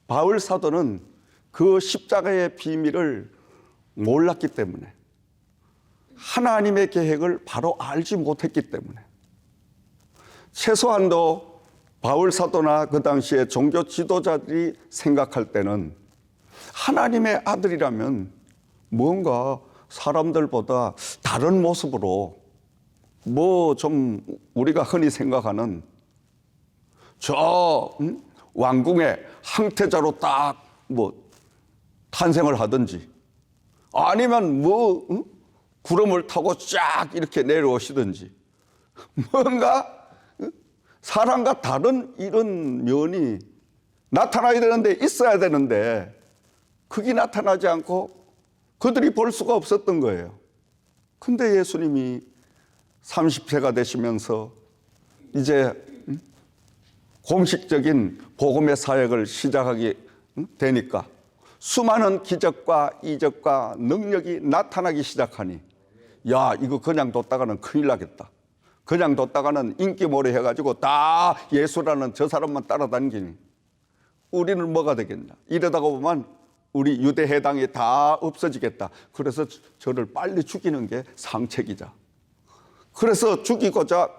바울 사도는 그 십자가의 비밀을 몰랐기 때문에, 하나님의 계획을 바로 알지 못했기 때문에, 최소한도 바울 사도나 그 당시에 종교 지도자들이 생각할 때는 하나님의 아들이라면 뭔가 사람들보다 다른 모습으로 뭐 좀 우리가 흔히 생각하는 저 왕궁의 항태자로 딱 뭐 탄생을 하든지, 아니면 뭐 구름을 타고 쫙 이렇게 내려오시든지, 뭔가 사람과 다른 이런 면이 나타나야 되는데, 있어야 되는데 그게 나타나지 않고 그들이 볼 수가 없었던 거예요. 근데 예수님이 30세가 되시면서 이제 공식적인 복음의 사역을 시작하게 되니까 수많은 기적과 이적과 능력이 나타나기 시작하니, 야, 이거 그냥 뒀다가는 큰일 나겠다. 그냥 뒀다가는 인기몰이 해가지고 다 예수라는 저 사람만 따라다니니 우리는 뭐가 되겠냐. 이러다가 보면 우리 유대 해당이 다 없어지겠다. 그래서 저를 빨리 죽이는 게 상책이자. 그래서 죽이고자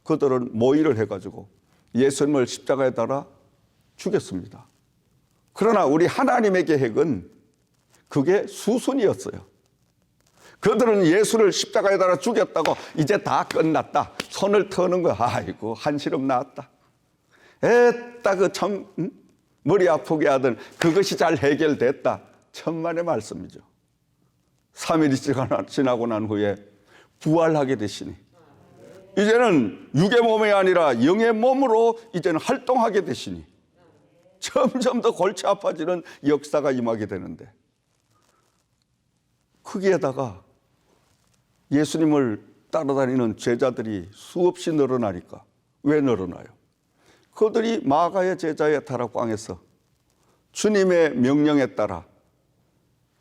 그들은 모의를 해가지고 예수님을 십자가에 달아 죽였습니다. 그러나 우리 하나님의 계획은 그게 수순이었어요. 그들은 예수를 십자가에 달아 죽였다고 이제 다 끝났다, 손을 터는 거야. 아이고, 한시름 나왔다. 에따 그 참 머리 아프게 하던 그것이 잘 해결됐다. 천만의 말씀이죠. 3일이 지나고 난 후에 부활하게 되시니 이제는 육의 몸이 아니라 영의 몸으로 이제는 활동하게 되시니 점점 더 골치 아파지는 역사가 임하게 되는데, 거기에다가 예수님을 따라다니는 제자들이 수없이 늘어나니까, 왜 늘어나요? 그들이 마가의 제자의 다락방에서 주님의 명령에 따라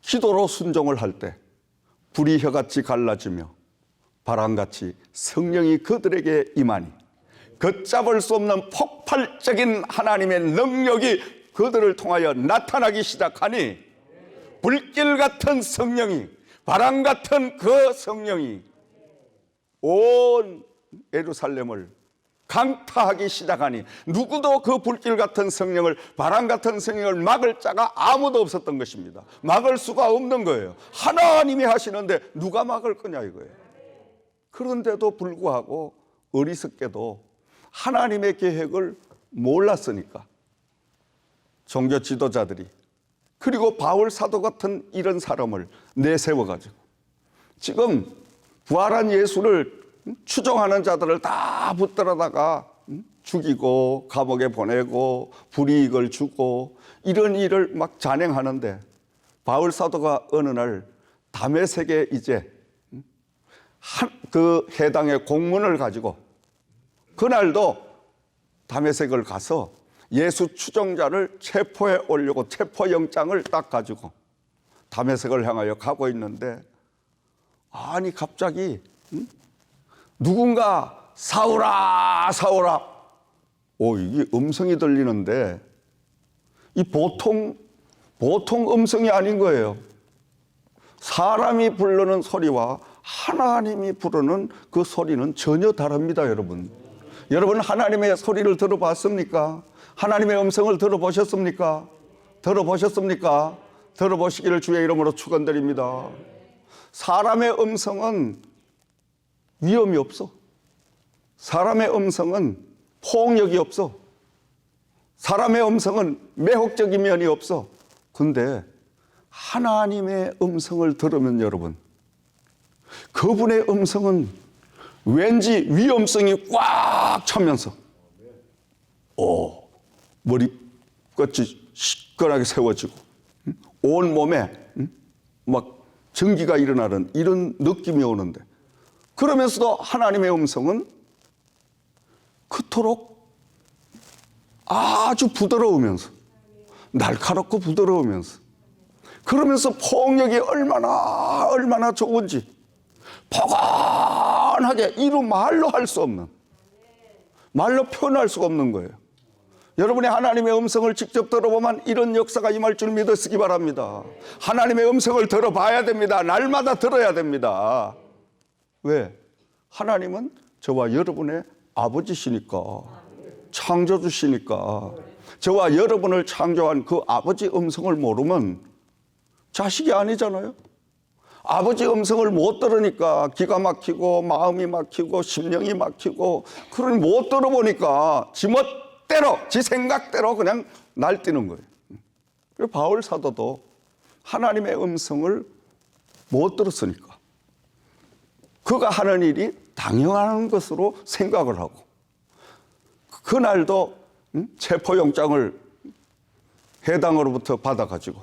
기도로 순종을 할 때 불이 혀같이 갈라지며 바람같이 성령이 그들에게 임하니 걷잡을 수 없는 폭발적인 하나님의 능력이 그들을 통하여 나타나기 시작하니, 불길 같은 성령이, 바람 같은 그 성령이 온 예루살렘을 강타하기 시작하니, 누구도 그 불길 같은 성령을, 바람 같은 성령을 막을 자가 아무도 없었던 것입니다. 막을 수가 없는 거예요. 하나님이 하시는데 누가 막을 거냐 이거예요. 그런데도 불구하고 어리석게도 하나님의 계획을 몰랐으니까 종교 지도자들이, 그리고 바울 사도 같은 이런 사람을 내세워가지고 지금 부활한 예수를 추종하는 자들을 다 붙들어다가 죽이고 감옥에 보내고 불이익을 주고 이런 일을 막 잔행하는데, 바울 사도가 어느 날 다메섹에 이제 그 해당의 공문을 가지고, 그날도 다메섹을 가서 예수 추종자를 체포해 오려고 체포영장을 딱 가지고 다메섹을 향하여 가고 있는데, 아니 갑자기 누군가 사울아 사울아, 이게 음성이 들리는데 이 보통 음성이 아닌 거예요. 사람이 부르는 소리와 하나님이 부르는 그 소리는 전혀 다릅니다. 여러분 하나님의 소리를 들어봤습니까? 하나님의 음성을 들어보셨습니까? 들어보시기를 주의 이름으로 축원드립니다. 사람의 음성은 위험이 없어. 사람의 음성은 폭력이 없어. 사람의 음성은 매혹적인 면이 없어. 근데 하나님의 음성을 들으면 여러분, 그분의 음성은 왠지 위험성이 꽉 차면서 머리끝이 시원하게 세워지고 온 몸에 막 전기가 일어나는 이런 느낌이 오는데, 그러면서도 하나님의 음성은 그토록 아주 부드러우면서, 날카롭고 부드러우면서, 그러면서 폭력이 얼마나 좋은지 포근하게 이루 말로 할 수 없는, 말로 표현할 수가 없는 거예요. 여러분이 하나님의 음성을 직접 들어보면 이런 역사가 임할 줄 믿으시기 바랍니다. 하나님의 음성을 들어봐야 됩니다. 날마다 들어야 됩니다. 왜? 하나님은 저와 여러분의 아버지시니까, 창조주시니까. 저와 여러분을 창조한 그 아버지 음성을 모르면 자식이 아니잖아요. 아버지 음성을 못 들으니까 기가 막히고 마음이 막히고 심령이 막히고, 그러니 못 들어보니까 지멋대로 지 생각대로 그냥 날뛰는 거예요. 그리고 바울 사도도 하나님의 음성을 못 들었으니까 그가 하는 일이 당연한 것으로 생각을 하고, 그날도 체포영장을 해당으로부터 받아가지고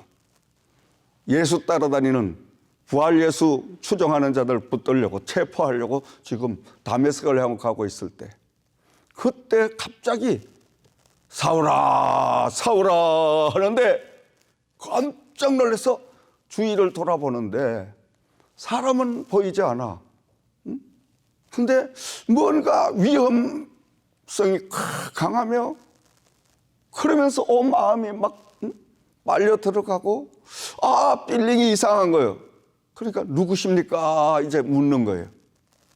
예수 따라다니는 부활 예수 추종하는 자들 붙들려고 체포하려고 지금 다메섹을 향해 가고 있을 때, 그때 갑자기 사울아 사울아 하는데 깜짝 놀라서 주위를 돌아보는데 사람은 보이지 않아. 근데 뭔가 위험성이 강하며, 그러면서 온 마음이 막 빨려 들어가고, 필링이 이상한 거예요. 그러니까 누구십니까? 이제 묻는 거예요.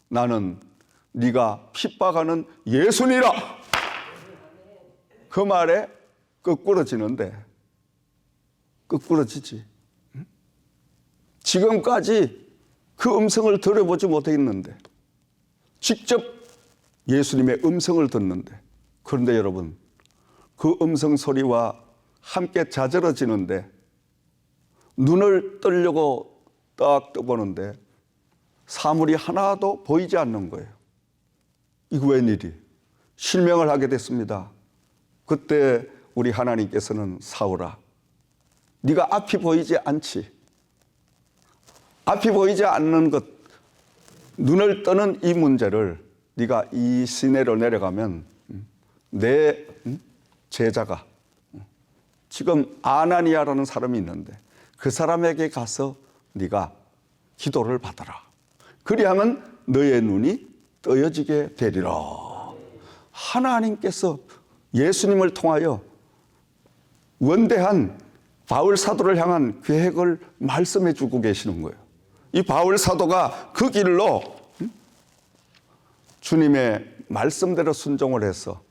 나는 네가 핍박하는 예수니라. 그 말에 끄꾸러지는데, 끄꾸러지지. 지금까지 그 음성을 들어보지 못했는데 직접 예수님의 음성을 듣는데, 그런데 여러분, 그 음성 소리와 함께 자저러지는데 눈을 뜨려고 딱 떠보는데 사물이 하나도 보이지 않는 거예요. 이거 웬일이? 실명을 하게 됐습니다. 그때 우리 하나님께서는 사울아, 네가 앞이 보이지 않지? 앞이 보이지 않는 것, 눈을 뜨는 이 문제를 네가 이 시내로 내려가면 내 제자가, 지금 아나니아라는 사람이 있는데 그 사람에게 가서 네가 기도를 받아라. 그리하면 너의 눈이 떠여지게 되리라. 하나님께서 예수님을 통하여 원대한 바울 사도를 향한 계획을 말씀해 주고 계시는 거예요. 이 바울 사도가 그 길로 주님의 말씀대로 순종을 해서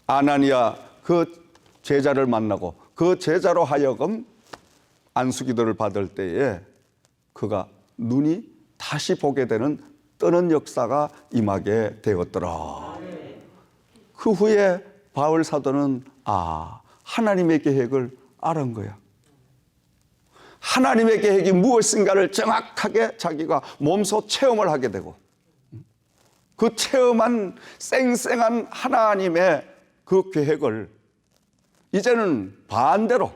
아나니아 그 제자를 만나고 그 제자로 하여금 안수기도를 받을 때에 그가 눈이 다시 보게 되는 뜨는 역사가 임하게 되었더라. 그 후에 바울 사도는 하나님의 계획을 알은 거야. 하나님의 계획이 무엇인가를 정확하게 자기가 몸소 체험을 하게 되고, 그 체험한 쌩쌩한 하나님의 그 계획을 이제는 반대로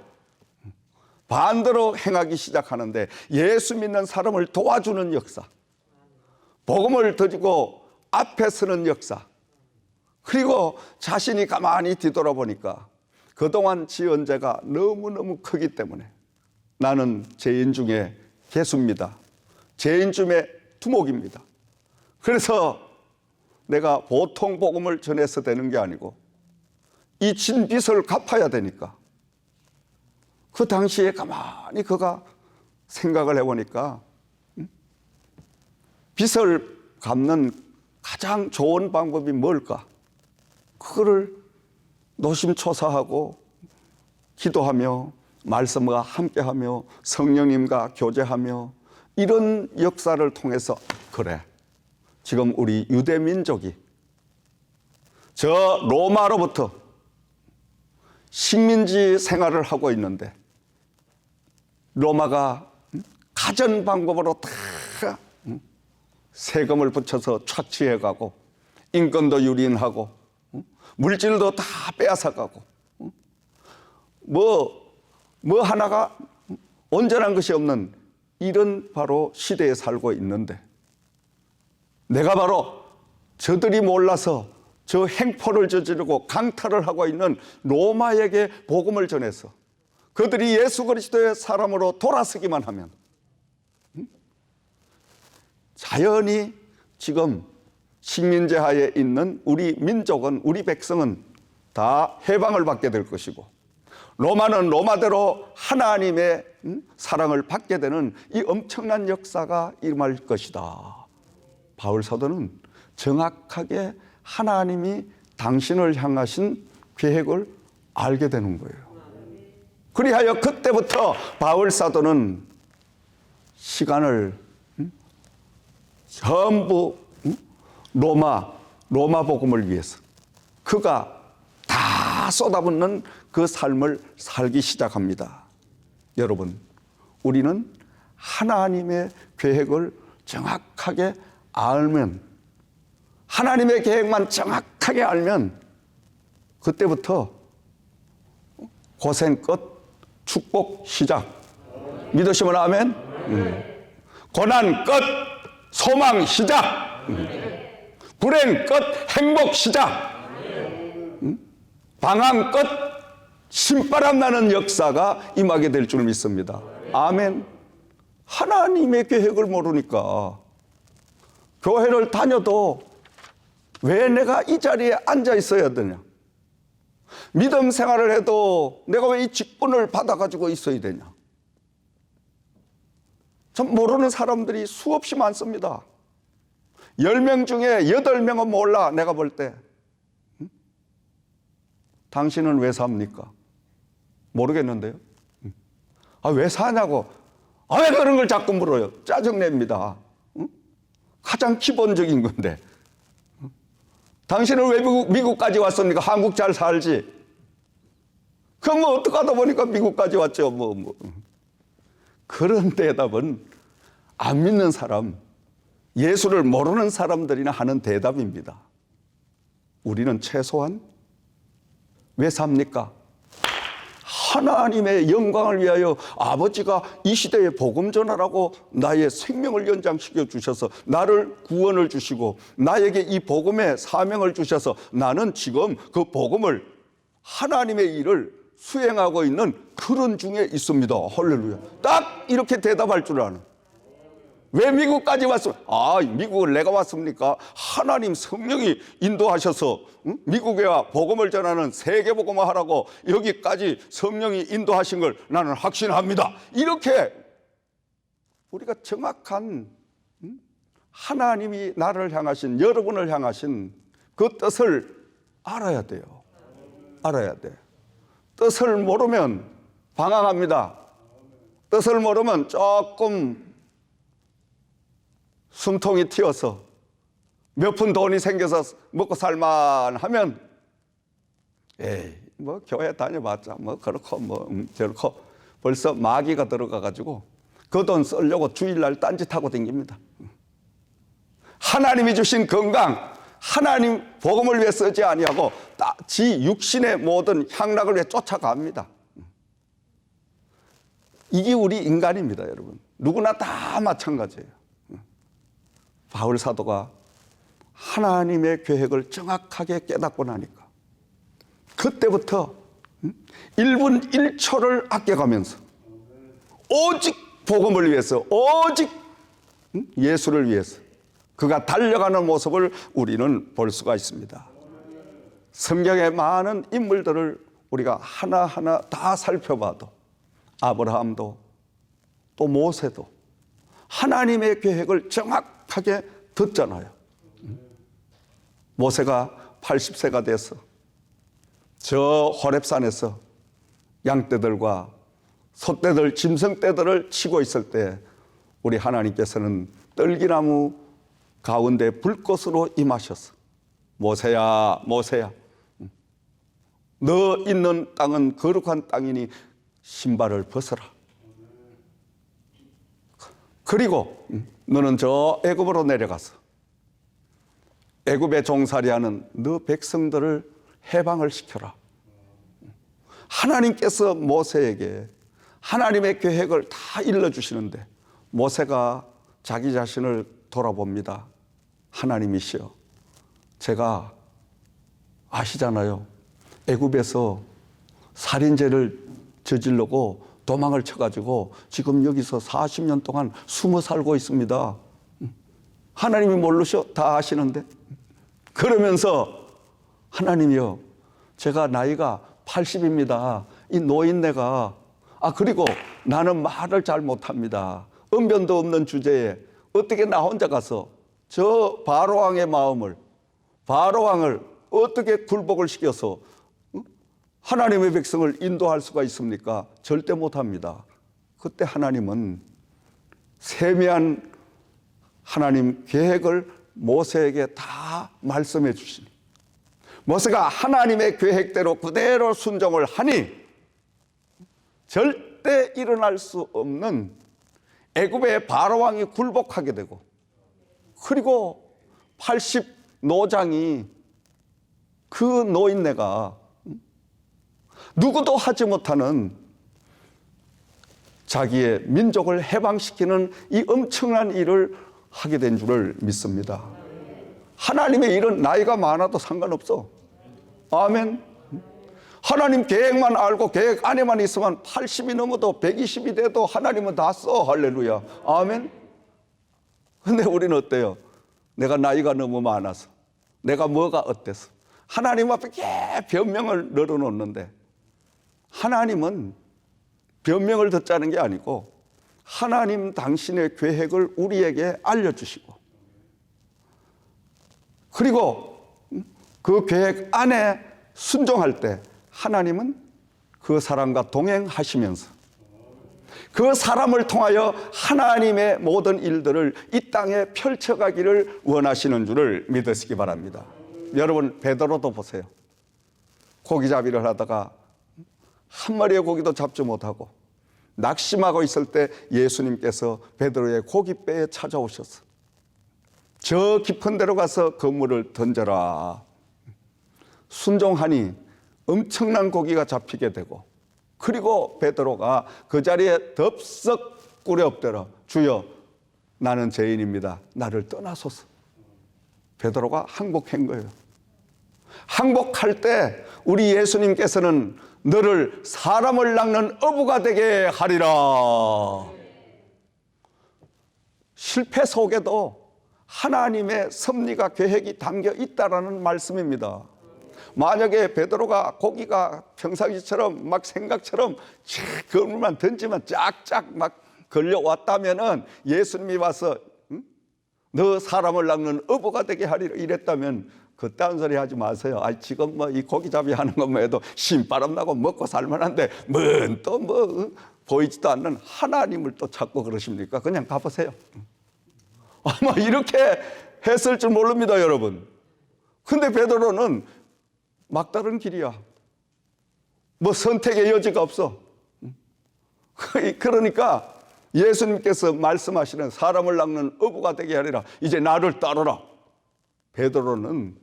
행하기 시작하는데, 예수 믿는 사람을 도와주는 역사, 복음을 드리고 앞에 서는 역사, 그리고 자신이 가만히 뒤돌아보니까 그동안 지은 죄가 너무너무 크기 때문에 나는 죄인 중에 개수입니다. 죄인 중에 두목입니다. 그래서 내가 보통 복음을 전해서 되는 게 아니고 이 진 빚을 갚아야 되니까, 그 당시에 가만히 그가 생각을 해보니까 빚을 갚는 가장 좋은 방법이 뭘까? 그거를 노심초사하고 기도하며 말씀과 함께하며 성령님과 교제하며 이런 역사를 통해서, 그래, 지금 우리 유대 민족이 저 로마로부터 식민지 생활을 하고 있는데, 로마가 가전 방법으로 다 세금을 붙여서 착취해가고 인권도 유린하고 물질도 다 빼앗아가고 뭐 하나가 온전한 것이 없는 이런 바로 시대에 살고 있는데, 내가 바로 저들이 몰라서 저 행포를 저지르고 강탈을 하고 있는 로마에게 복음을 전해서 그들이 예수 그리스도의 사람으로 돌아서기만 하면 자연히 지금 식민지 하에 있는 우리 민족은, 우리 백성은 다 해방을 받게 될 것이고, 로마는 로마대로 하나님의 사랑을 받게 되는 이 엄청난 역사가 일어날 것이다. 바울 사도는 정확하게 하나님이 당신을 향하신 계획을 알게 되는 거예요. 그리하여 그때부터 바울 사도는 시간을 전부 로마 복음을 위해서 그가 다 쏟아붓는 그 삶을 살기 시작합니다. 여러분, 우리는 하나님의 계획을 정확하게 알면, 하나님의 계획만 정확하게 알면 그때부터 고생 끝, 축복 시작. 믿으시면 아멘. 고난 끝, 소망 시작. 불행 끝, 행복 시작. 방황 끝, 신바람 나는 역사가 임하게 될 줄 믿습니다. 아멘. 하나님의 계획을 모르니까 교회를 다녀도 왜 내가 이 자리에 앉아 있어야 되냐? 믿음 생활을 해도 내가 왜 이 직분을 받아가지고 있어야 되냐? 참 모르는 사람들이 수없이 많습니다. 10명 중에 8명은 몰라. 내가 볼 때. 당신은 왜 삽니까? 모르겠는데요. 왜 사냐고. 왜 그런 걸 자꾸 물어요? 짜증냅니다. 가장 기본적인 건데. 당신은 왜 미국까지 왔습니까? 한국 잘 살지. 그럼 뭐 어떻게 하다 보니까 미국까지 왔죠. 그런 대답은 안 믿는 사람, 예수를 모르는 사람들이나 하는 대답입니다. 우리는 최소한 왜 삽니까? 하나님의 영광을 위하여 아버지가 이 시대에 복음 전하라고 나의 생명을 연장시켜 주셔서 나를 구원을 주시고 나에게 이 복음의 사명을 주셔서 나는 지금 그 복음을, 하나님의 일을 수행하고 있는 그런 중에 있습니다. 할렐루야. 딱 이렇게 대답할 줄 아는. 왜 미국까지 왔습니까? 미국을 내가 왔습니까? 하나님 성령이 인도하셔서 미국에 와 복음을 전하는 세계복음을 하라고 여기까지 성령이 인도하신 걸 나는 확신합니다. 이렇게 우리가 정확한 하나님이 나를 향하신, 여러분을 향하신 그 뜻을 알아야 돼요. 알아야 돼. 뜻을 모르면 방황합니다. 뜻을 모르면 조금 숨통이 튀어서 몇 푼 돈이 생겨서 먹고 살만하면 교회 다녀봤자 그렇고 저렇고 벌써 마귀가 들어가가지고 그 돈 쓰려고 주일날 딴짓하고 다닙니다. 하나님이 주신 건강, 하나님 복음을 위해 쓰지 아니하고 지 육신의 모든 향락을 위해 쫓아갑니다. 이게 우리 인간입니다, 여러분. 누구나 다 마찬가지예요. 바울 사도가 하나님의 계획을 정확하게 깨닫고 나니까 그때부터 1분 1초를 아껴가면서 오직 복음을 위해서, 오직 예수를 위해서 그가 달려가는 모습을 우리는 볼 수가 있습니다. 성경의 많은 인물들을 우리가 하나하나 다 살펴봐도 아브라함도 또 모세도 하나님의 계획을 정확하게 듣잖아요. 모세가 80세가 돼서 저 호렙산에서 양떼들과 소떼들, 짐승떼들을 치고 있을 때 우리 하나님께서는 떨기나무 가운데 불꽃으로 임하셔서 모세야, 모세야, 너 있는 땅은 거룩한 땅이니 신발을 벗어라. 그리고 너는 저 애굽으로 내려가서 애굽에 종살이하는 너 백성들을 해방을 시켜라. 하나님께서 모세에게 하나님의 계획을 다 일러주시는데 모세가 자기 자신을 돌아봅니다. 하나님이시여, 제가 아시잖아요. 애굽에서 살인죄를 저지르고 도망을 쳐가지고 지금 여기서 40년 동안 숨어 살고 있습니다. 하나님이 모르셔? 다 아시는데. 그러면서 하나님이요, 제가 나이가 80입니다. 이 노인네가, 그리고 나는 말을 잘 못합니다. 언변도 없는 주제에 어떻게 나 혼자 가서 저 바로왕의 마음을, 바로왕을 어떻게 굴복을 시켜서 하나님의 백성을 인도할 수가 있습니까? 절대 못합니다. 그때 하나님은 세미한 하나님 계획을 모세에게 다 말씀해 주시니, 모세가 하나님의 계획대로 그대로 순종을 하니 절대 일어날 수 없는 애굽의 바로왕이 굴복하게 되고, 그리고 80 노장이, 그 노인네가 누구도 하지 못하는 자기의 민족을 해방시키는 이 엄청난 일을 하게 된 줄을 믿습니다. 하나님의 일은 나이가 많아도 상관없어. 아멘. 하나님 계획만 알고 계획 안에만 있으면 80이 넘어도 120이 돼도 하나님은 다 써. 할렐루야. 아멘. 근데 우리는 어때요? 내가 나이가 너무 많아서, 내가 뭐가 어때서 하나님 앞에 변명을 늘어놓는데, 하나님은 변명을 듣자는 게 아니고 하나님 당신의 계획을 우리에게 알려주시고, 그리고 그 계획 안에 순종할 때 하나님은 그 사람과 동행하시면서 그 사람을 통하여 하나님의 모든 일들을 이 땅에 펼쳐가기를 원하시는 줄을 믿으시기 바랍니다. 여러분, 베드로도 보세요. 고기잡이를 하다가 한 마리의 고기도 잡지 못하고 낙심하고 있을 때 예수님께서 베드로의 고깃배에 찾아오셔서 저 깊은 데로 가서 그물을 던져라. 순종하니 엄청난 고기가 잡히게 되고, 그리고 베드로가 그 자리에 덥석 꿇어 엎드려, 주여 나는 죄인입니다. 나를 떠나소서. 베드로가 항복한 거예요. 항복할 때 우리 예수님께서는 너를 사람을 낚는 어부가 되게 하리라. 실패 속에도 하나님의 섭리가 계획이 담겨 있다라는 말씀입니다. 만약에 베드로가 고기가 평상시처럼 막 생각처럼 그물만 던지면 쫙쫙 막 걸려왔다면은 예수님이 와서 너 사람을 낚는 어부가 되게 하리라 이랬다면 그딴 소리 하지 마세요. 지금 뭐 이 고기잡이 하는 것만 해도 신바람 나고 먹고 살만한데 뭔 또 뭐 보이지도 않는 하나님을 또 찾고 그러십니까? 그냥 가보세요. 아마 이렇게 했을 줄 모릅니다, 여러분. 근데 베드로는 막다른 길이야. 뭐 선택의 여지가 없어. 그러니까 예수님께서 말씀하시는 사람을 낚는 어부가 되게 하리라. 이제 나를 따르라. 베드로는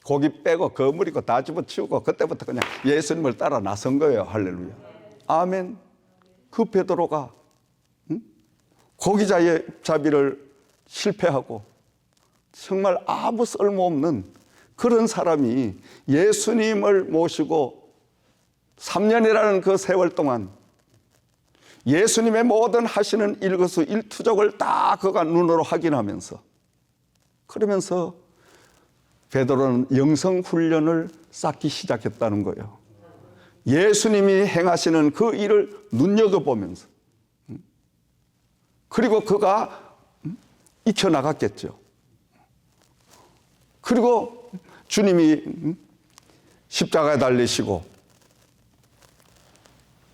고기 빼고 거물이고 다 집어치우고 그때부터 그냥 예수님을 따라 나선 거예요. 할렐루야. 아멘. 그 베드로가 고기잡이를 실패하고 정말 아무 쓸모없는 그런 사람이 예수님을 모시고 3년이라는 그 세월 동안 예수님의 모든 하시는 일거수일투족을 다 그가 눈으로 확인하면서, 그러면서 베드로는 영성훈련을 쌓기 시작했다는 거예요. 예수님이 행하시는 그 일을 눈여겨보면서, 그리고 그가 익혀나갔겠죠. 그리고 주님이 십자가에 달리시고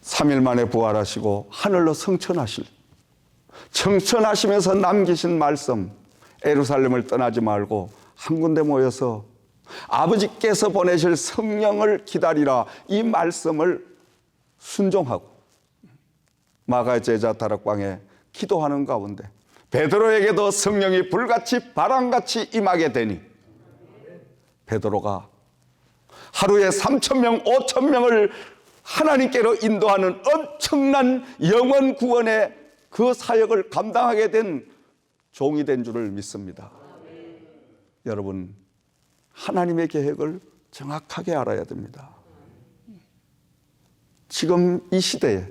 3일 만에 부활하시고 하늘로 청천하시면서 남기신 말씀, 예루살렘을 떠나지 말고 한 군데 모여서 아버지께서 보내실 성령을 기다리라, 이 말씀을 순종하고 마가 제자 다락방에 기도하는 가운데 베드로에게도 성령이 불같이 바람같이 임하게 되니 베드로가 하루에 3,000명, 5,000명을 하나님께로 인도하는 엄청난 영원 구원의 그 사역을 감당하게 된 종이 된 줄을 믿습니다. 여러분, 하나님의 계획을 정확하게 알아야 됩니다. 지금 이 시대에,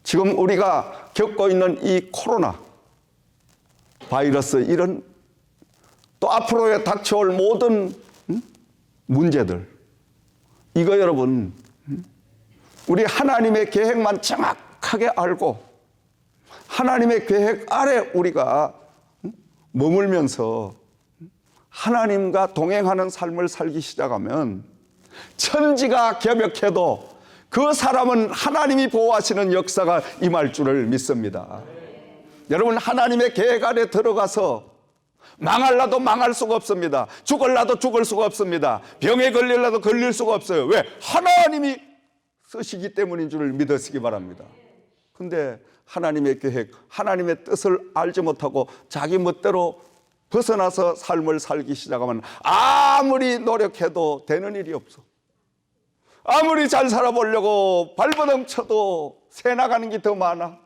지금 우리가 겪고 있는 이 코로나 바이러스, 이런 또 앞으로에 닥쳐올 모든 문제들, 이거 여러분, 우리 하나님의 계획만 정확하게 알고 하나님의 계획 아래 우리가 머물면서 하나님과 동행하는 삶을 살기 시작하면 천지가 개벽해도 그 사람은 하나님이 보호하시는 역사가 임할 줄을 믿습니다. 여러분, 하나님의 계획 아래 들어가서 망할라도 망할 수가 없습니다. 죽을라도 죽을 수가 없습니다. 병에 걸릴라도 걸릴 수가 없어요. 왜? 하나님이 쓰시기 때문인 줄 믿으시기 바랍니다. 근데 하나님의 계획, 하나님의 뜻을 알지 못하고 자기 멋대로 벗어나서 삶을 살기 시작하면 아무리 노력해도 되는 일이 없어. 아무리 잘 살아보려고 발버둥 쳐도 새 나가는 게 더 많아.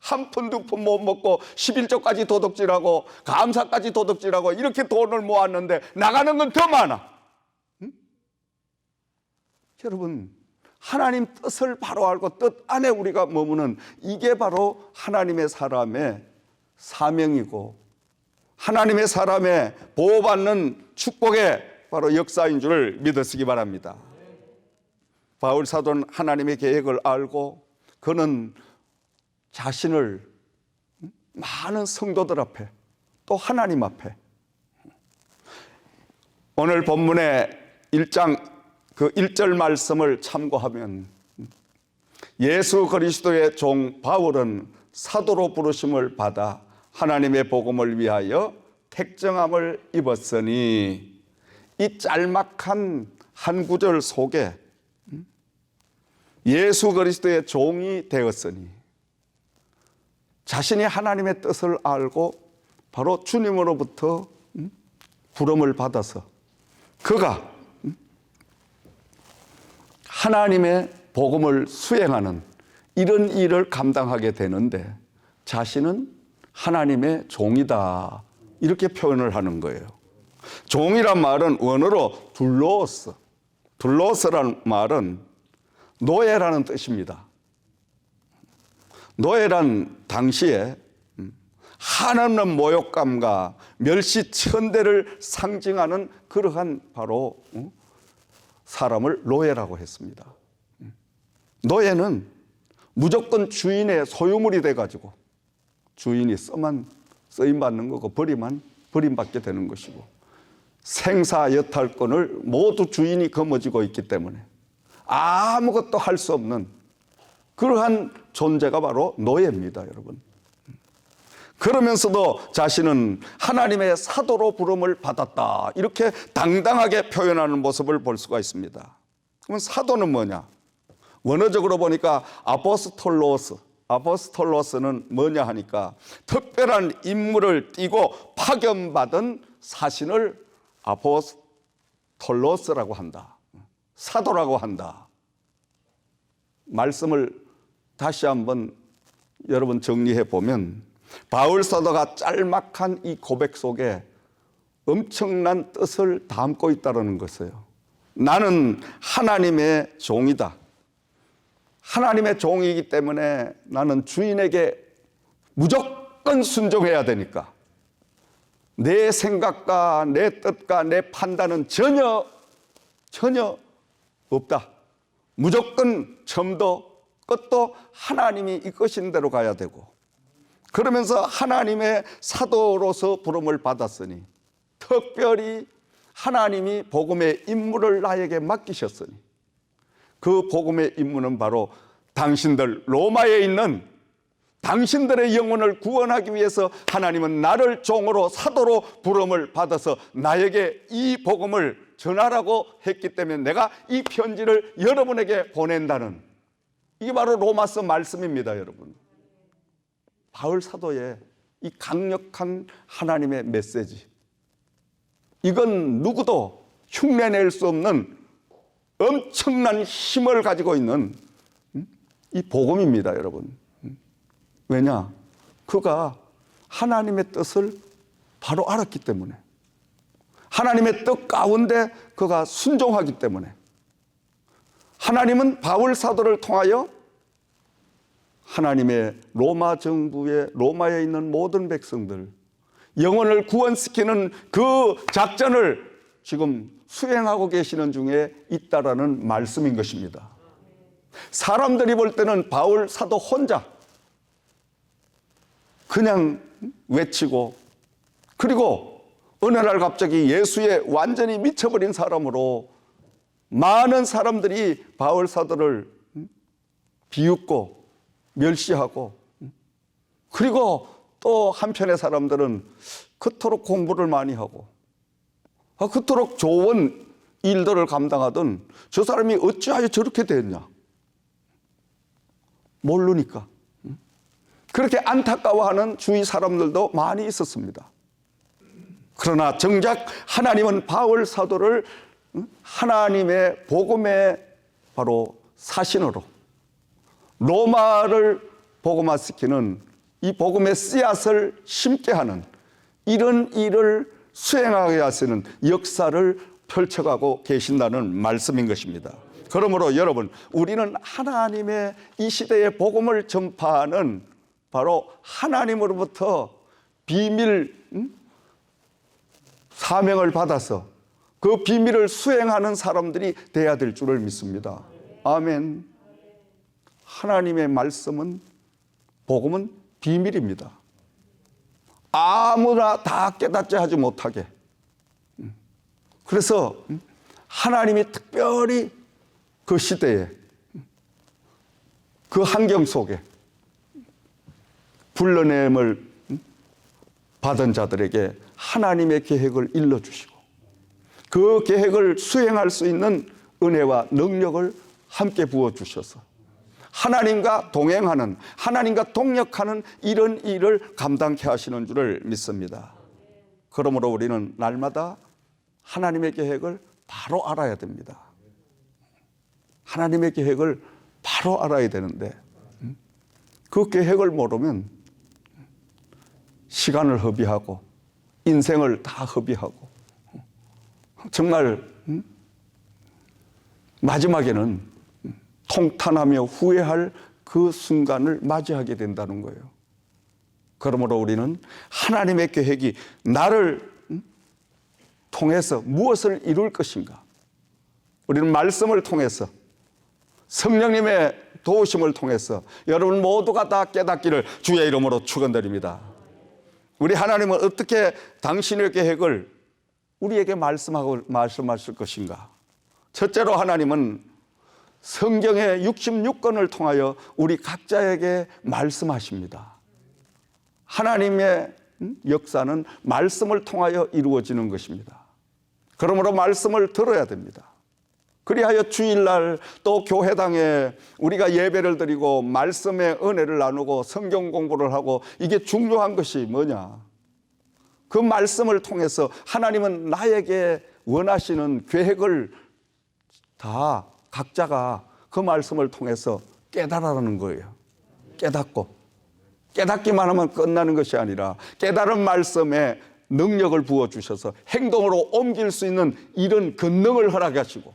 한 푼 두 푼 못 먹고 11조까지 도둑질하고 감사까지 도둑질하고 이렇게 돈을 모았는데 나가는 건 더 많아. 응? 여러분, 하나님 뜻을 바로 알고 뜻 안에 우리가 머무는 이게 바로 하나님의 사람의 사명이고 하나님의 사람의 보호받는 축복의 바로 역사인 줄 믿으시기 바랍니다. 바울 사도는 하나님의 계획을 알고 그는 자신을 많은 성도들 앞에 또 하나님 앞에 오늘 본문의 1장 그 1절 말씀을 참고하면 예수 그리스도의 종 바울은 사도로 부르심을 받아 하나님의 복음을 위하여 택정함을 입었으니 이 짤막한 한 구절 속에 예수 그리스도의 종이 되었으니 자신이 하나님의 뜻을 알고 바로 주님으로부터 부름을 받아서 그가 하나님의 복음을 수행하는 이런 일을 감당하게 되는데 자신은 하나님의 종이다, 이렇게 표현을 하는 거예요. 종이란 말은 원어로 둘로스라는 말은 노예라는 뜻입니다. 노예란 당시에 한없는 모욕감과 멸시천대를 상징하는 그러한 바로 사람을 노예라고 했습니다. 노예는 무조건 주인의 소유물이 돼가지고 주인이 쓰임받는 거고 버림받게 되는 것이고 생사여탈권을 모두 주인이 거머쥐고 있기 때문에 아무것도 할 수 없는 그러한 존재가 바로 노예입니다, 여러분. 그러면서도 자신은 하나님의 사도로 부름을 받았다, 이렇게 당당하게 표현하는 모습을 볼 수가 있습니다. 그럼 사도는 뭐냐? 원어적으로 보니까 아포스톨로스는 뭐냐 하니까 특별한 임무를 띠고 파견받은 사신을 아포스톨로스라고 한다, 사도라고 한다. 말씀을 다시 한번 여러분 정리해 보면 바울 사도가 짤막한 이 고백 속에 엄청난 뜻을 담고 있다는 것이에요. 나는 하나님의 종이다. 하나님의 종이기 때문에 나는 주인에게 무조건 순종해야 되니까 내 생각과 내 뜻과 내 판단은 전혀 없다. 무조건 처음도 끝도 하나님이 이끄신 대로 가야 되고, 그러면서 하나님의 사도로서 부름을 받았으니 특별히 하나님이 복음의 임무를 나에게 맡기셨으니 그 복음의 임무는 바로 당신들 로마에 있는 당신들의 영혼을 구원하기 위해서 하나님은 나를 종으로 사도로 부름을 받아서 나에게 이 복음을 전하라고 했기 때문에 내가 이 편지를 여러분에게 보낸다는, 이게 바로 로마서 말씀입니다, 여러분. 바울 사도의 이 강력한 하나님의 메시지, 이건 누구도 흉내낼 수 없는 엄청난 힘을 가지고 있는 이 복음입니다, 여러분. 왜냐? 그가 하나님의 뜻을 바로 알았기 때문에, 하나님의 뜻 가운데 그가 순종하기 때문에, 하나님은 바울 사도를 통하여 하나님의 로마 정부의 로마에 있는 모든 백성들 영혼을 구원시키는 그 작전을 지금 수행하고 계시는 중에 있다라는 말씀인 것입니다. 사람들이 볼 때는 바울 사도 혼자 그냥 외치고, 그리고 어느 날 갑자기 예수에 완전히 미쳐버린 사람으로 많은 사람들이 바울 사도를 비웃고 멸시하고, 그리고 또 한편의 사람들은 그토록 공부를 많이 하고 그토록 좋은 일들을 감당하던 저 사람이 어찌하여 저렇게 됐냐 모르니까 그렇게 안타까워하는 주위 사람들도 많이 있었습니다. 그러나 정작 하나님은 바울 사도를 하나님의 복음의 바로 사신으로 로마를 복음화시키는 이 복음의 씨앗을 심게 하는 이런 일을 수행하게 하시는 역사를 펼쳐가고 계신다는 말씀인 것입니다. 그러므로 여러분, 우리는 하나님의 이 시대의 복음을 전파하는 바로 하나님으로부터 비밀 사명을 받아서 그 비밀을 수행하는 사람들이 돼야 될 줄을 믿습니다. 아멘. 하나님의 말씀은, 복음은 비밀입니다. 아무나 다 깨닫지 하지 못하게. 그래서 하나님이 특별히 그 시대에, 그 환경 속에 불러냄을 받은 자들에게 하나님의 계획을 일러주시고 그 계획을 수행할 수 있는 은혜와 능력을 함께 부어주셔서 하나님과 동행하는, 하나님과 동역하는 이런 일을 감당케 하시는 줄을 믿습니다. 그러므로 우리는 날마다 하나님의 계획을 바로 알아야 됩니다. 하나님의 계획을 바로 알아야 되는데 그 계획을 모르면 시간을 허비하고 인생을 다 허비하고 정말 마지막에는 통탄하며 후회할 그 순간을 맞이하게 된다는 거예요. 그러므로 우리는 하나님의 계획이 나를 통해서 무엇을 이룰 것인가, 우리는 말씀을 통해서 성령님의 도우심을 통해서 여러분 모두가 다 깨닫기를 주의 이름으로 축원드립니다. 우리 하나님은 어떻게 당신의 계획을 우리에게 말씀하실 것인가? 첫째로 하나님은 성경의 66권을 통하여 우리 각자에게 말씀하십니다. 하나님의 역사는 말씀을 통하여 이루어지는 것입니다. 그러므로 말씀을 들어야 됩니다. 그리하여 주일날 또 교회당에 우리가 예배를 드리고 말씀의 은혜를 나누고 성경 공부를 하고, 이게 중요한 것이 뭐냐? 그 말씀을 통해서 하나님은 나에게 원하시는 계획을 다 각자가 그 말씀을 통해서 깨달아라는 거예요. 깨닫고, 깨닫기만 하면 끝나는 것이 아니라 깨달은 말씀에 능력을 부어주셔서 행동으로 옮길 수 있는 이런 권능을 허락하시고,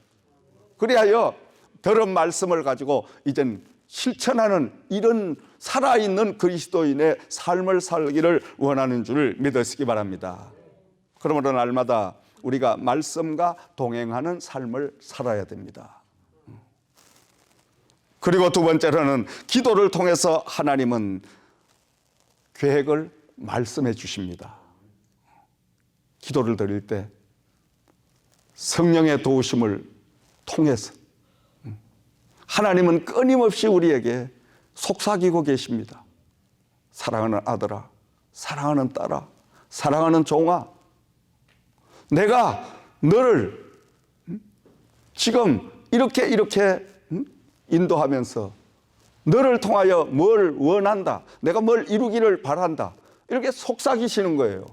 그리하여 들은 말씀을 가지고 이젠 실천하는 이런 살아있는 그리스도인의 삶을 살기를 원하는 줄 믿으시기 바랍니다. 그러므로 날마다 우리가 말씀과 동행하는 삶을 살아야 됩니다. 그리고 두 번째로는 기도를 통해서 하나님은 계획을 말씀해 주십니다. 기도를 드릴 때 성령의 도우심을 통해서 하나님은 끊임없이 우리에게 속삭이고 계십니다. 사랑하는 아들아, 사랑하는 딸아, 사랑하는 종아, 내가 너를 지금 이렇게 인도하면서 너를 통하여 뭘 원한다, 내가 뭘 이루기를 바란다, 이렇게 속삭이시는 거예요.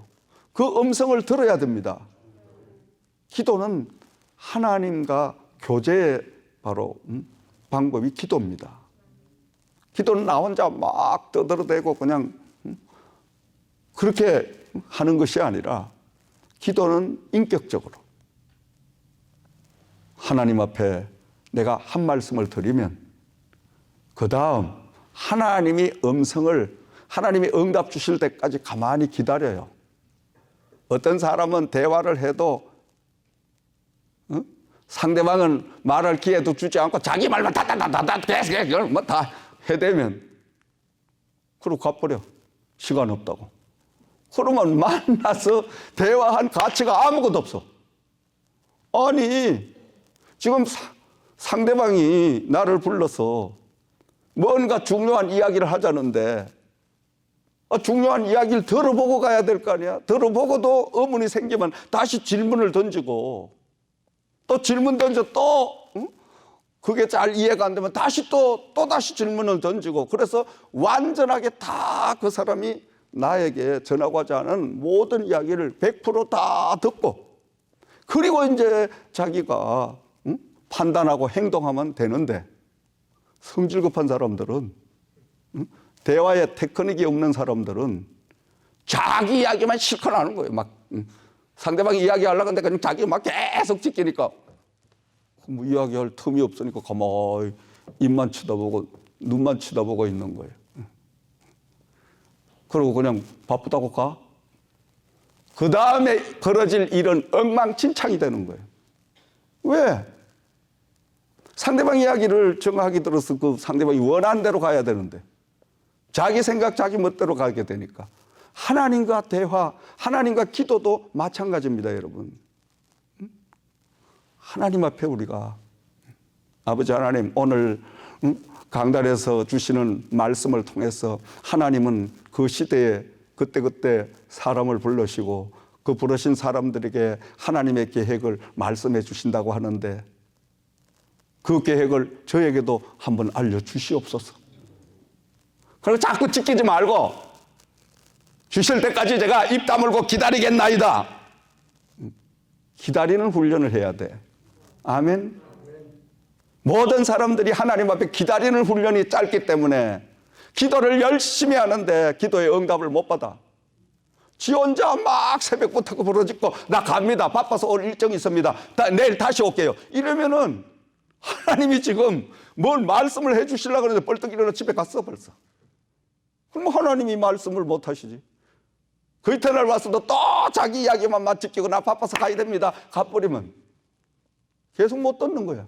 그 음성을 들어야 됩니다. 기도는 하나님과 교제의 바로 방법이 기도입니다. 기도는 나 혼자 막 떠들어대고 그냥 그렇게 하는 것이 아니라, 기도는 인격적으로 하나님 앞에 내가 한 말씀을 드리면 그 다음 하나님이 하나님이 응답 주실 때까지 가만히 기다려요. 어떤 사람은 대화를 해도 상대방은 말할 기회도 주지 않고 자기 말만 다다다다다 계속 뭐다 해대면 그러고 가버려. 시간 없다고. 그러면 만나서 대화한 가치가 아무것도 없어. 아니 지금 상대방이 나를 불러서 뭔가 중요한 이야기를 하자는데 중요한 이야기를 들어보고 가야 될 거 아니야. 들어보고도 의문이 생기면 다시 질문을 던지고 또 질문 던져 또 그게 잘 이해가 안 되면 다시 또다시 질문을 던지고 그래서 완전하게 다 그 사람이 나에게 전하고자 하는 모든 이야기를 100%다 듣고 그리고 이제 자기가 판단하고 행동하면 되는데 성질 급한 사람들은 대화에 테크닉이 없는 사람들은 자기 이야기만 실컷 하는 거예요. 막 상대방이 이야기하려고 하는데 그냥 자기가 막 계속 지키니까 뭐 이야기할 틈이 없으니까 가만히 입만 쳐다보고 눈만 쳐다보고 있는 거예요. 그리고 그냥 바쁘다고 가. 그 다음에 벌어질 일은 엉망진창이 되는 거예요. 왜? 상대방 이야기를 정확하게 들어서 그 상대방이 원하는 대로 가야 되는데 자기 생각, 자기 멋대로 가게 되니까 하나님과 대화, 하나님과 기도도 마찬가지입니다, 여러분. 하나님 앞에 우리가 아버지 하나님 오늘 강단에서 주시는 말씀을 통해서 하나님은 그 시대에 그때그때 사람을 부르시고 그 부르신 사람들에게 하나님의 계획을 말씀해 주신다고 하는데 그 계획을 저에게도 한번 알려주시옵소서. 그리고 자꾸 지키지 말고 주실 때까지 제가 입 다물고 기다리겠나이다. 기다리는 훈련을 해야 돼. 아멘. 모든 사람들이 하나님 앞에 기다리는 훈련이 짧기 때문에 기도를 열심히 하는데 기도의 응답을 못 받아. 지 혼자 막 새벽부터 부르짖고 나 갑니다. 바빠서 오늘 일정이 있습니다. 내일 다시 올게요. 이러면은 하나님이 지금 뭘 말씀을 해 주시려고 하는데 벌떡 일어나 집에 갔어 벌써. 그럼 하나님이 말씀을 못 하시지. 그 이튿날 와서도 또 자기 이야기만 맞추고 나 바빠서 가야 됩니다. 가버리면 계속 못 듣는 거야.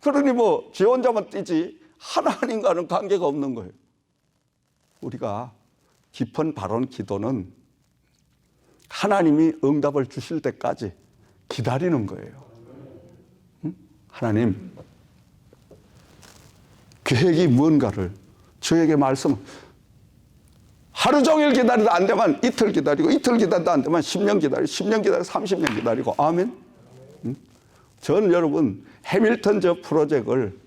그러니 뭐 지 혼자만 뛰지 하나님과는 관계가 없는 거예요. 우리가 깊은 바른 기도는 하나님이 응답을 주실 때까지 기다리는 거예요. 하나님 계획이 뭔가를 저에게 말씀. 하루 종일 기다리다 안 되면 이틀 기다리고 이틀 기다리다 안 되면 10년 기다리고 10년 기다리고 30년 기다리고 아멘. 전 여러분 해밀턴 저 프로젝트를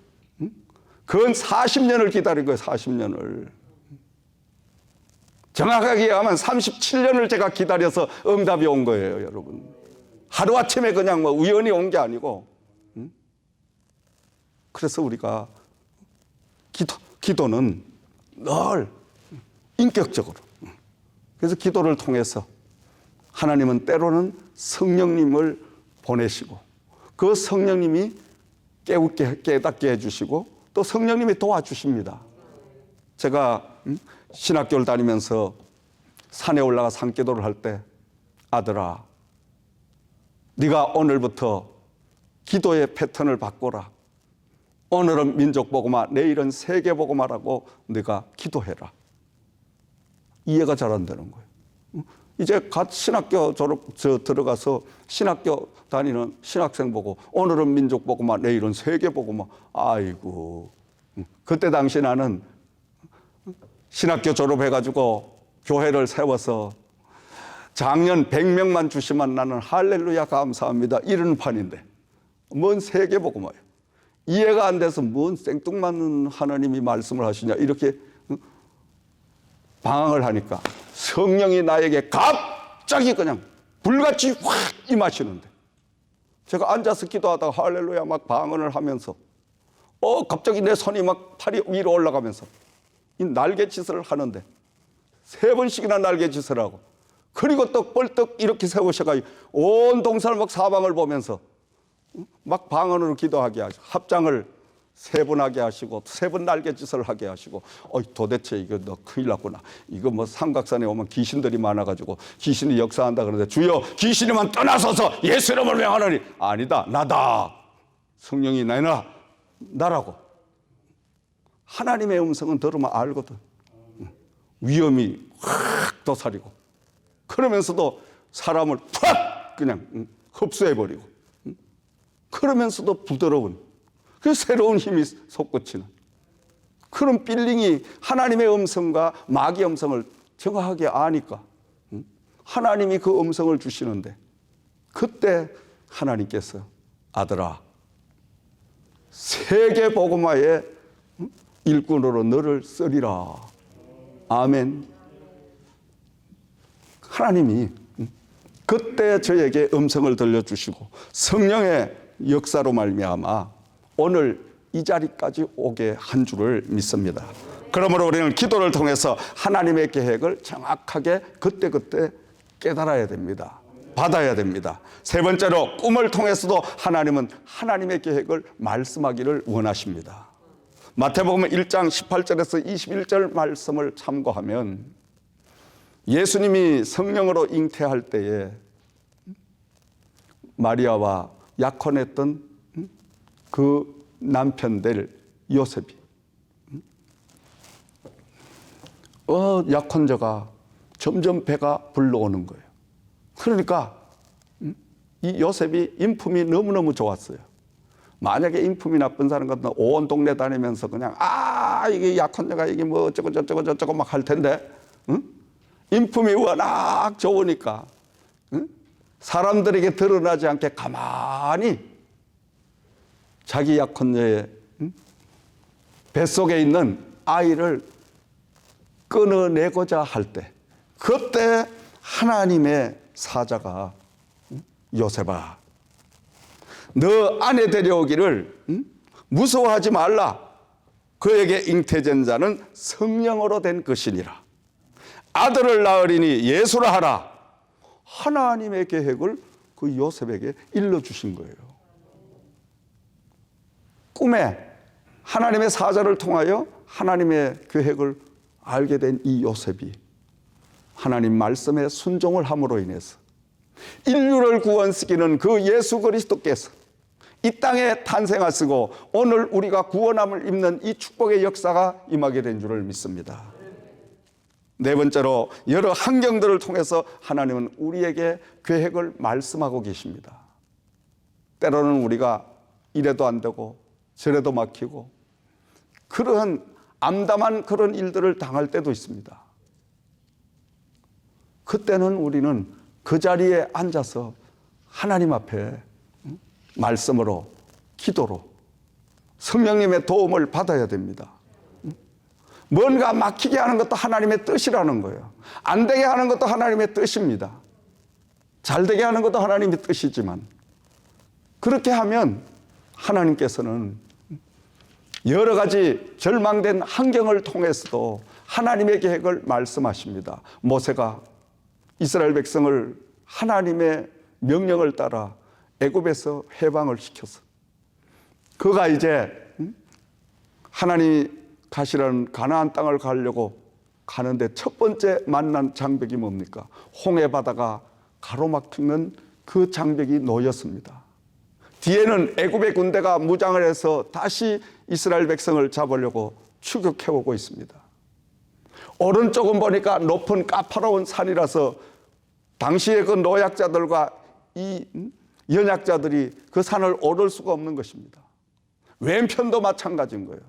근 40년을 기다린 거예요. 40년을. 정확하게 하면 37년을 제가 기다려서 응답이 온 거예요. 여러분. 하루아침에 그냥 뭐 우연히 온 게 아니고. 그래서 우리가 기도는 늘 인격적으로. 그래서 기도를 통해서 하나님은 때로는 성령님을 보내시고 그 성령님이 깨닫게 해주시고 또 성령님이 도와주십니다. 제가 신학교를 다니면서 산에 올라가 산기도를 할 때 아들아 네가 오늘부터 기도의 패턴을 바꿔라. 오늘은 민족복음화, 내일은 세계복음화라고 네가 기도해라. 이해가 잘 안 되는 거예요. 이제 갓 신학교 들어가서 신학교 다니는 신학생 보고 오늘은 민족복음화, 내일은 세계복음화. 아이고. 그때 당시 나는 신학교 졸업해가지고 교회를 세워서 작년 100명만 주시면 나는 할렐루야 감사합니다. 이런 판인데 뭔 세계복음화예요. 이해가 안 돼서 뭔 생뚱맞는 하나님이 말씀을 하시냐 이렇게 방황을 하니까 성령이 나에게 갑자기 그냥 불같이 확 임하시는데 제가 앉아서 기도하다가 할렐루야 막 방언을 하면서 갑자기 내 손이 막 팔이 위로 올라가면서 이 날개짓을 하는데 3번씩이나 날개짓을 하고 그리고 또 뻘떡 이렇게 세우셔가지고 온 동산을 막 사방을 보면서 막 방언으로 기도하게 하시고 합장을 3번 하게 하시고 3번 날갯짓을 하게 하시고 도대체 이거 너 큰일 났구나. 이거 뭐 삼각산에 오면 귀신들이 많아가지고 귀신이 역사한다 그러는데 주여 귀신이만 떠나서서 예수 이름을 명하노니 아니다 나다. 성령이 나라고. 하나님의 음성은 들으면 알거든. 위험이 확 도사리고 그러면서도 사람을 팍 그냥 흡수해버리고 그러면서도 부드러운 그 새로운 힘이 솟구치는 그런 필링이 하나님의 음성과 마귀의 음성을 정확하게 아니까 하나님이 그 음성을 주시는데 그때 하나님께서 아들아 세계 복음화의 일꾼으로 너를 쓰리라. 아멘. 하나님이 그때 저에게 음성을 들려주시고 성령의 역사로 말미암아 오늘 이 자리까지 오게 한 줄을 믿습니다. 그러므로 우리는 기도를 통해서 하나님의 계획을 정확하게 그때그때 깨달아야 됩니다. 받아야 됩니다. 3번째로 꿈을 통해서도 하나님은 하나님의 계획을 말씀하기를 원하십니다. 마태복음 1장 18절에서 21절 말씀을 참고하면 예수님이 성령으로 잉태할 때에 마리아와 약혼했던 그 남편들 요셉이 약혼자가 점점 배가 불러오는 거예요. 그러니까 이 요셉이 인품이 너무너무 좋았어요. 만약에 인품이 나쁜 사람 같으면 온 동네 다니면서 그냥 이게 약혼자가 이게 뭐 어쩌고 막 할 텐데 인품이 워낙 좋으니까 사람들에게 드러나지 않게 가만히 자기 약혼자의 뱃속에 있는 아이를 끊어내고자 할 때 그때 하나님의 사자가 요셉아 너 아내 데려오기를 무서워하지 말라. 그에게 잉태된 자는 성령으로 된 것이니라. 아들을 낳으리니 예수라 하라. 하나님의 계획을 그 요셉에게 일러주신 거예요. 꿈에 하나님의 사자를 통하여 하나님의 계획을 알게 된 이 요셉이 하나님 말씀에 순종을 함으로 인해서 인류를 구원시키는 그 예수 그리스도께서 이 땅에 탄생하시고 오늘 우리가 구원함을 입는 이 축복의 역사가 임하게 된 줄을 믿습니다. 4번째로 여러 환경들을 통해서 하나님은 우리에게 계획을 말씀하고 계십니다. 때로는 우리가 이래도 안 되고 저래도 막히고 그러한 암담한 그런 일들을 당할 때도 있습니다. 그때는 우리는 그 자리에 앉아서 하나님 앞에 말씀으로 기도로 성령님의 도움을 받아야 됩니다. 뭔가 막히게 하는 것도 하나님의 뜻이라는 거예요. 안 되게 하는 것도 하나님의 뜻입니다. 잘 되게 하는 것도 하나님의 뜻이지만 그렇게 하면 하나님께서는 여러 가지 절망된 환경을 통해서도 하나님의 계획을 말씀하십니다. 모세가 이스라엘 백성을 하나님의 명령을 따라 애굽에서 해방을 시켜서 그가 이제 하나님이 가시라는 가나안 땅을 가려고 가는데 첫 번째 만난 장벽이 뭡니까? 홍해 바다가 가로막히는 그 장벽이 놓였습니다. 뒤에는 애굽의 군대가 무장을 해서 다시 이스라엘 백성을 잡으려고 추격해오고 있습니다. 오른쪽은 보니까 높은 까파로운 산이라서 당시의 그 노약자들과 이 연약자들이 그 산을 오를 수가 없는 것입니다. 왼편도 마찬가지인 거예요.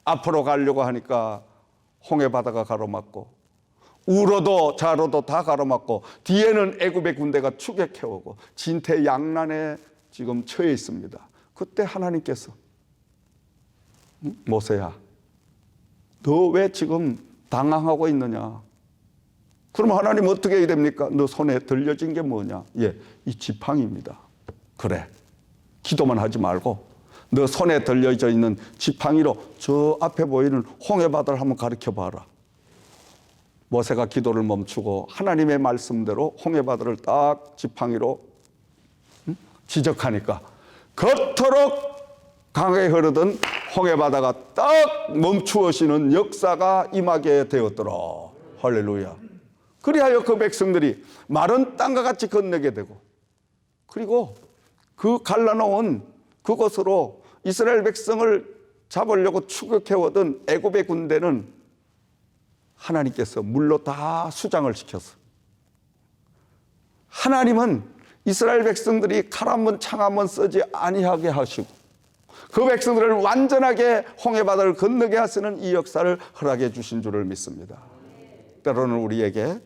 앞으로 가려고 하니까 홍해 바다가 가로막고 우로도 좌로도 다 가로막고 뒤에는 애굽의 군대가 추격해오고 진퇴양난에 지금 처해 있습니다. 그때 하나님께서 모세야 너 왜 지금 당황하고 있느냐? 그럼 하나님 어떻게 해야 됩니까? 너 손에 들려진 게 뭐냐? 이 지팡이입니다. 그래, 기도만 하지 말고 너 손에 들려져 있는 지팡이로 저 앞에 보이는 홍해 바다를 한번 가르쳐 봐라. 모세가 기도를 멈추고 하나님의 말씀대로 홍해 바다를 딱 지팡이로 지적하니까 그토록 강하게 흐르던 홍해바다가 딱 멈추어지는 역사가 임하게 되었더라. 할렐루야. 그리하여 그 백성들이 마른 땅과 같이 건너게 되고, 그리고 그 갈라놓은 그곳으로 이스라엘 백성을 잡으려고 추격해오던 애굽의 군대는 하나님께서 물로 다 수장을 시켰어. 하나님은 이스라엘 백성들이 칼 한 번 창 한 번 쓰지 아니하게 하시고 그 백성들을 완전하게 홍해바다를 건너게 하시는 이 역사를 허락해 주신 줄을 믿습니다. 때로는 우리에게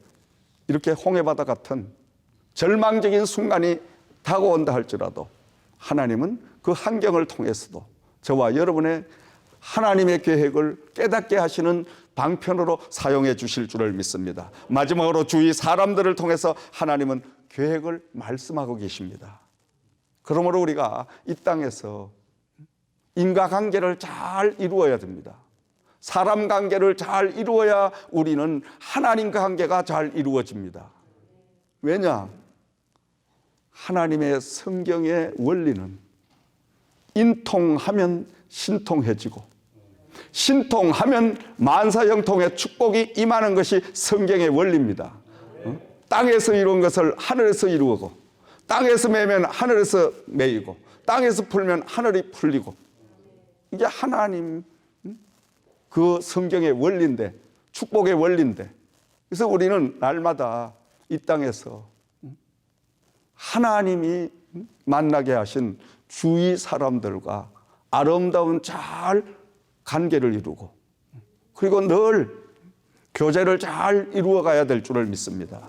이렇게 홍해바다 같은 절망적인 순간이 다가온다 할지라도 하나님은 그 환경을 통해서도 저와 여러분의 하나님의 계획을 깨닫게 하시는 방편으로 사용해 주실 줄을 믿습니다. 마지막으로 주위 사람들을 통해서 하나님은 계획을 말씀하고 계십니다. 그러므로 우리가 이 땅에서 인과관계를 잘 이루어야 됩니다. 사람 관계를 잘 이루어야 우리는 하나님과 관계가 잘 이루어집니다. 왜냐? 하나님의 성경의 원리는 인통하면 신통해지고 신통하면 만사형통의 축복이 임하는 것이 성경의 원리입니다. 땅에서 이룬 것을 하늘에서 이루고, 땅에서 매면 하늘에서 매이고, 땅에서 풀면 하늘이 풀리고, 이게 하나님 그 성경의 원리인데, 축복의 원리인데, 그래서 우리는 날마다 이 땅에서 하나님이 만나게 하신 주위 사람들과 아름다운 잘 관계를 이루고, 그리고 늘 교제를 잘 이루어 가야 될 줄을 믿습니다.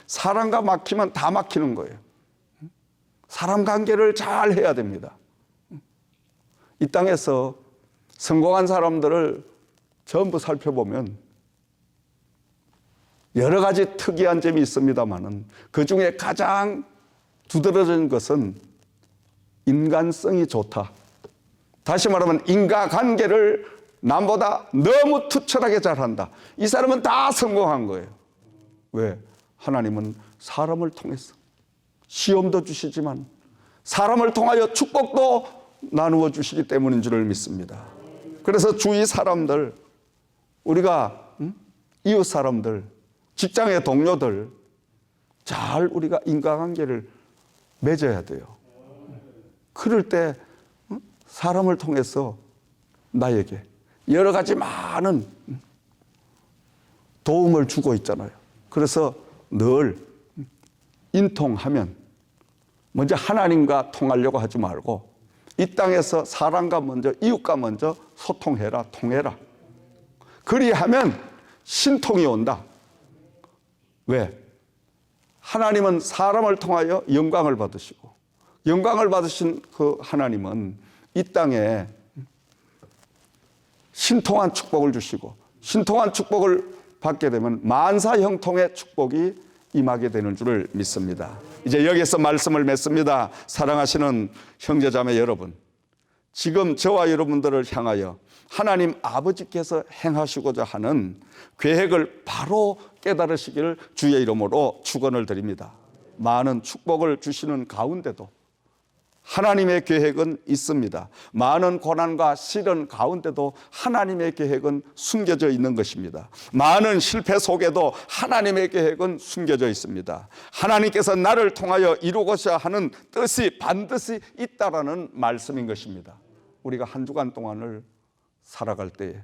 사람과 막히면 다 막히는 거예요. 사람 관계를 잘 해야 됩니다. 이 땅에서 성공한 사람들을 전부 살펴보면 여러 가지 특이한 점이 있습니다만은 그 중에 가장 두드러진 것은 인간성이 좋다. 다시 말하면 인과관계를 남보다 너무 투철하게 잘한다. 이 사람은 다 성공한 거예요. 왜? 하나님은 사람을 통해서 시험도 주시지만 사람을 통하여 축복도 나누어 주시기 때문인 줄을 믿습니다. 그래서 주위 사람들, 우리가 이웃 사람들, 직장의 동료들 잘 우리가 인과관계를 맺어야 돼요. 그럴 때 사람을 통해서 나에게 여러 가지 많은 도움을 주고 있잖아요. 그래서 늘 인통하면 먼저 하나님과 통하려고 하지 말고 이 땅에서 사람과 먼저, 이웃과 먼저 소통해라, 통해라. 그리하면 신통이 온다. 왜? 하나님은 사람을 통하여 영광을 받으시고, 영광을 받으신 그 하나님은 이 땅에 신통한 축복을 주시고, 신통한 축복을 받게 되면 만사형통의 축복이 임하게 되는 줄을 믿습니다. 이제 여기서 말씀을 맺습니다. 사랑하시는 형제자매 여러분, 지금 저와 여러분들을 향하여 하나님 아버지께서 행하시고자 하는 계획을 바로 깨달으시기를 주의 이름으로 축원을 드립니다. 많은 축복을 주시는 가운데도 하나님의 계획은 있습니다. 많은 고난과 시련 가운데도 하나님의 계획은 숨겨져 있는 것입니다. 많은 실패 속에도 하나님의 계획은 숨겨져 있습니다. 하나님께서 나를 통하여 이루고자 하는 뜻이 반드시 있다라는 말씀인 것입니다. 우리가 한 주간 동안을 살아갈 때에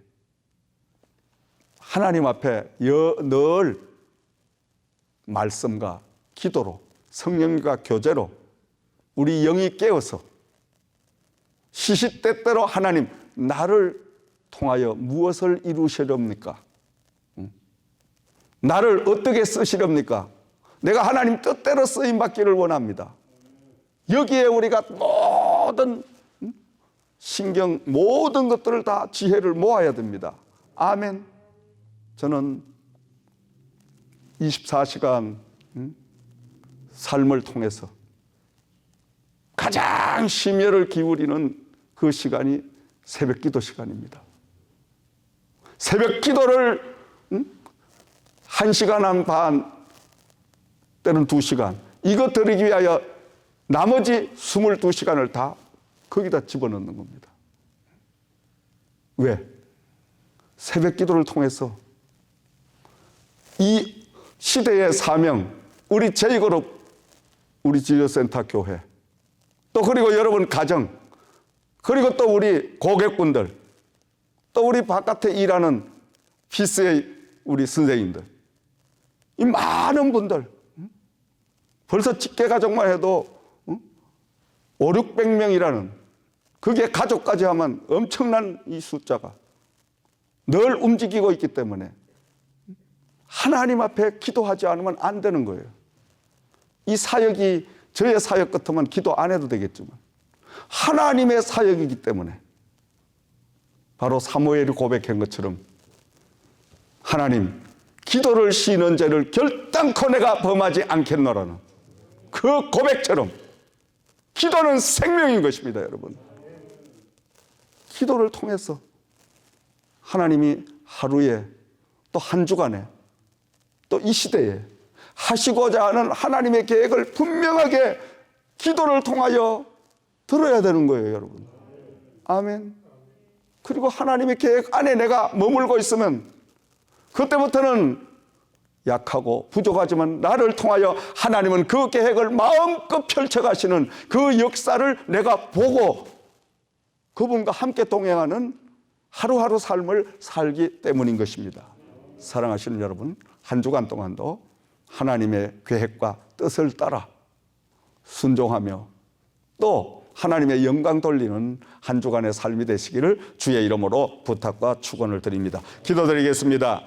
하나님 앞에 늘 말씀과 기도로, 성령과 교제로 우리 영이 깨어서 시시때때로 하나님, 나를 통하여 무엇을 이루시렵니까? 나를 어떻게 쓰시렵니까? 내가 하나님 뜻대로 쓰임받기를 원합니다. 여기에 우리가 모든 신경, 모든 것들을 다 지혜를 모아야 됩니다. 아멘. 저는 24시간 삶을 통해서 가장 심혈을 기울이는 그 시간이 새벽 기도 시간입니다. 새벽 기도를 1시간 반 때는 2시간, 이거 드리기 위하여 나머지 22시간을 다 거기다 집어넣는 겁니다. 왜? 새벽 기도를 통해서 이 시대의 사명, 우리 제이그룹, 우리 진료센터 교회, 또 그리고 여러분 가정, 그리고 또 우리 고객분들, 또 우리 바깥에 일하는 피스의 우리 선생님들, 이 많은 분들, 벌써 직계 가족만 해도 5, 600명이라는, 그게 가족까지 하면 엄청난 이 숫자가 늘 움직이고 있기 때문에 하나님 앞에 기도하지 않으면 안 되는 거예요. 이 사역이 저의 사역 같으면 기도 안 해도 되겠지만 하나님의 사역이기 때문에, 바로 사무엘이 고백한 것처럼 하나님, 기도를 쉬는 죄를 결단코 내가 범하지 않겠노라는 그 고백처럼 기도는 생명인 것입니다, 여러분. 기도를 통해서 하나님이 하루에, 또 한 주간에, 또 이 시대에 하시고자 하는 하나님의 계획을 분명하게 기도를 통하여 들어야 되는 거예요, 여러분. 아멘. 그리고 하나님의 계획 안에 내가 머물고 있으면 그때부터는 약하고 부족하지만 나를 통하여 하나님은 그 계획을 마음껏 펼쳐가시는 그 역사를 내가 보고 그분과 함께 동행하는 하루하루 삶을 살기 때문인 것입니다. 사랑하시는 여러분, 한 주간 동안도 하나님의 계획과 뜻을 따라 순종하며 또 하나님의 영광 돌리는 한 주간의 삶이 되시기를 주의 이름으로 부탁과 축원을 드립니다. 기도드리겠습니다.